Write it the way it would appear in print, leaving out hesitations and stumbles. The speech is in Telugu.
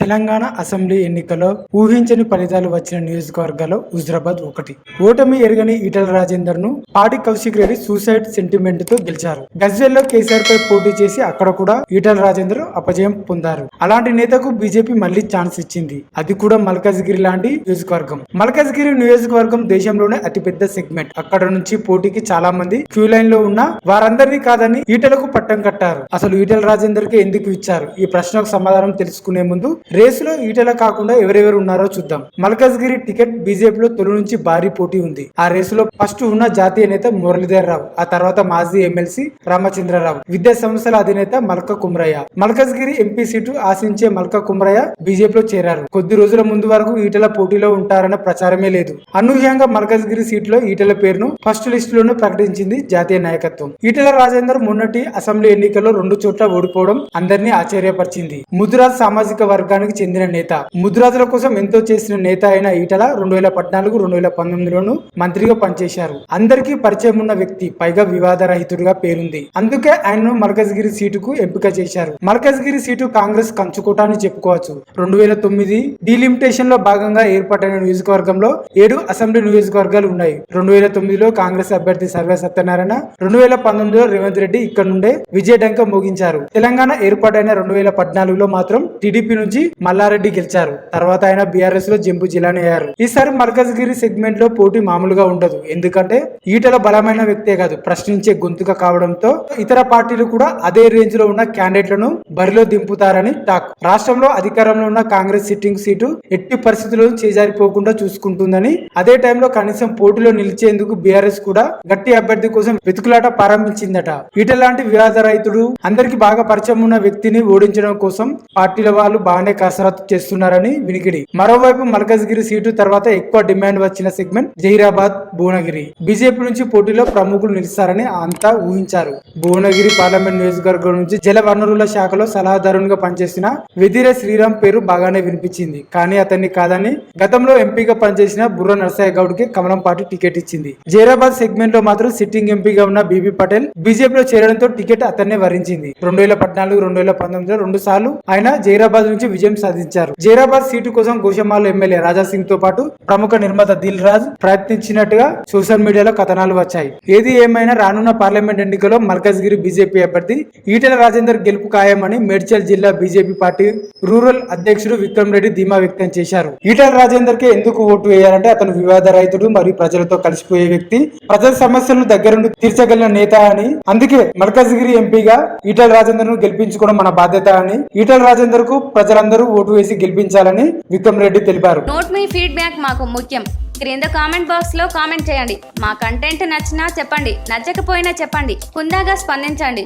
తెలంగాణ అసెంబ్లీ ఎన్నికల్లో ఊహించని ఫలితాలు వచ్చిన నియోజకవర్గాల్లో హుజురాబాద్ ఒకటి. ఓటమి ఎరగని ఈటల రాజేందర్ ను పాడి కౌశిక్ రెడ్డి సూసైడ్ సెంటిమెంట్ తో గెలిచారు. గజ్వేల్లో కేసీఆర్ పై పోటీ చేసి అక్కడ కూడా ఈటల రాజేందర్ అపజయం పొందారు. అలాంటి నేతకు బీజేపీ మళ్లీ ఛాన్స్ ఇచ్చింది. అది కూడా మల్కాజ్గిరి లాంటి నియోజకవర్గం. మల్కాజ్గిరి నియోజకవర్గం దేశంలోనే అతిపెద్ద సెగ్మెంట్. అక్కడ నుంచి పోటీకి చాలా మంది క్యూ లైన్ లో ఉన్న వారందరినీ కాదని ఈటలకు పట్టం కట్టారు. అసలు ఈటల రాజేందర్ కి ఎందుకు ఇచ్చారు? ఈ ప్రశ్నకు సమాధానం తెలుసుకునే ముందు రేసులో ఈటల కాకుండా ఎవరెవరు ఉన్నారో చూద్దాం. మల్కాజ్గిరి టికెట్ బీజేపీలో తొలి నుంచి భారీ పోటీ ఉంది. ఆ రేసులో ఫస్ట్ ఉన్న జాతీయ నేత మురళీధర్ రావు, ఆ తర్వాత మాజీ ఎమ్మెల్సీ రామచంద్రరావు, విద్యా సంస్థల అధినేత మల్క కుమ్రయ్య. మల్కాజ్గిరి ఎంపీ సీటు ఆశించే మల్క కుమ్రయ్య బీజేపీలో చేరారు. కొద్ది రోజుల ముందు వరకు ఈటల పోటీలో ఉంటారన్న ప్రచారమే లేదు. అనూహ్యంగా మల్కాజ్గిరి సీటులో ఈటల పేరును ఫస్ట్ లిస్ట్ లోనే ప్రకటించింది జాతీయ నాయకత్వం. ఈటల రాజేందర్ మొన్నటి అసెంబ్లీ ఎన్నికల్లో 2 చోట్ల ఓడిపోవడం అందరినీ ఆశ్చర్యపరిచింది. ముదిరాజ్ సామాజిక వర్గానికి చెందిన నేత, ముదిరాజుల కోసం ఎంతో చేసిన నేత అయిన ఈటల 2014-2019లోనూ మంత్రిగా పనిచేశారు. అందరికీ పరిచయం ఉన్న వ్యక్తి, పైగా వివాదరహితుడిగా పేరుంది. అందుకే ఆయనను మల్కాజ్గిరి సీటుకు ఎంపిక చేశారు. మల్కాజ్గిరి సీటు కాంగ్రెస్ కంచుకోట అని చెప్పుకోవచ్చు. 2009 డీలిమిటేషన్ లో భాగంగా ఏర్పాటైన నియోజకవర్గంలో 7 అసెంబ్లీ నియోజకవర్గాలు ఉన్నాయి. 2009లో కాంగ్రెస్ అభ్యర్థి సర్వే సత్యనారాయణ, 2019లో రేవంత్ రెడ్డి ఇక్కడ నుండే విజయడంక మోగించారు. తెలంగాణ ఏర్పాటైన 2014లో మాత్రం టీడీపీ నుంచి మల్లారెడ్డి గెలిచారు. తర్వాత ఆయన బీఆర్ఎస్ లో జంపు జిల్లాని అయ్యారు. ఈసారి మల్కాజ్గిరి సెగ్మెంట్ లో పోటీ మామూలుగా ఉండదు. ఎందుకంటే ఈటల బలమైన వ్యక్తే కాదు, ప్రశ్నించే గొంతుక కావడంతో ఇతర పార్టీలు కూడా అదే రేంజ్ లో ఉన్న క్యాండిడేట్లను బరిలో దింపుతారని టాక్. రాష్ట్రంలో అధికారంలో ఉన్న కాంగ్రెస్ సిట్టింగ్ సీటు ఎట్టి పరిస్థితుల్లో చేజారిపోకుండా చూసుకుంటుందని, అదే టైంలో కనీసం పోటీలో నిలిచేందుకు బీఆర్ఎస్ కూడా గట్టి అభ్యర్థి కోసం వెతుకులాట ప్రారంభించిందట. ఈటల లాంటి వివాద రైతుడు, అందరికి బాగా పరిచయం ఉన్న వ్యక్తిని ఓడించడం కోసం పార్టీల వాళ్ళు బాగానే కసరత్తు చేస్తున్నారని వినికిడి. మరోవైపు మల్కాజ్గిరి సీటు తర్వాత ఎక్కువ డిమాండ్ వచ్చిన సెగ్మెంట్ జహీరాబాద్, భువనగిరి. బీజేపీ నుంచి పోటీలో ప్రముఖులు నిలుస్తారని అంతా ఊహించారు. భువనగిరి పార్లమెంట్ నియోజకవర్గం నుంచి జల వనరుల శాఖలో సలహాదారునిగా పనిచేసిన వెదిరే శ్రీరామ్ పేరు బాగానే వినిపించింది. కానీ అతన్ని కాదని గతంలో ఎంపీగా పనిచేసిన బుర్ర నరసయ్య గౌడ్ కి కమలం పార్టీ టికెట్ ఇచ్చింది. జహీరాబాద్ సెగ్మెంట్ లో మాత్రం సిట్టింగ్ ఎంపీగా ఉన్న బీబీ పటేల్ బీజేపీలో చేరడంతో టికెట్ అతన్నే వరించింది. 2014-2019లో 2 సార్లు ఆయన జహీరాబాద్ నుంచి విజయం సాధించారు. జహీరాబాద్ సీటు కోసం గోషమాల్ ఎమ్మెల్యే రాజాసింగ్ తో పాటు ప్రముఖ నిర్మాత దిల్ రాజ్ ప్రయత్నించినట్టుగా సోషల్ మీడియాలో కథనాలు వచ్చాయి. ఏది ఏమైనా రానున్న పార్లమెంట్ ఎన్నికల్లో మల్కాజ్గిరి బీజేపీ అభ్యర్థి ఈటల రాజేందర్ గెలుపు ఖాయమని మేడ్చల్ జిల్లా బీజేపీ పార్టీ రూరల్ అధ్యక్షుడు విక్రమ్ రెడ్డి ధీమా వ్యక్తం చేశారు. ఈటల రాజేందర్ కి ఎందుకు ఓటు వేయాలంటే అతను వివాద రైతుడు మరియు ప్రజలతో కలిసిపోయే వ్యక్తి, ప్రజల సమస్యలను దగ్గరుండి తీర్చగలిగిన నేత అని, అందుకే మల్కాజ్గిరి ఎంపీగా ఈటల రాజేందర్ ను గెలిపించుకోవడం మన బాధ్యత అని, ఈటల రాజేందర్ కు ప్రజలందరూ ఓటు వేసి గెలిపించాలని విక్రమ్ రెడ్డి తెలిపారు. నోట్ మీ ఫీడ్బ్యాక్ మాకు ముఖ్యం. క్రింద కామెంట్ బాక్స్ లో కామెంట్ చేయండి. మా కంటెంట్ నచ్చినా చెప్పండి, నచ్చకపోయినా చెప్పండి. హుందాగా స్పందించండి.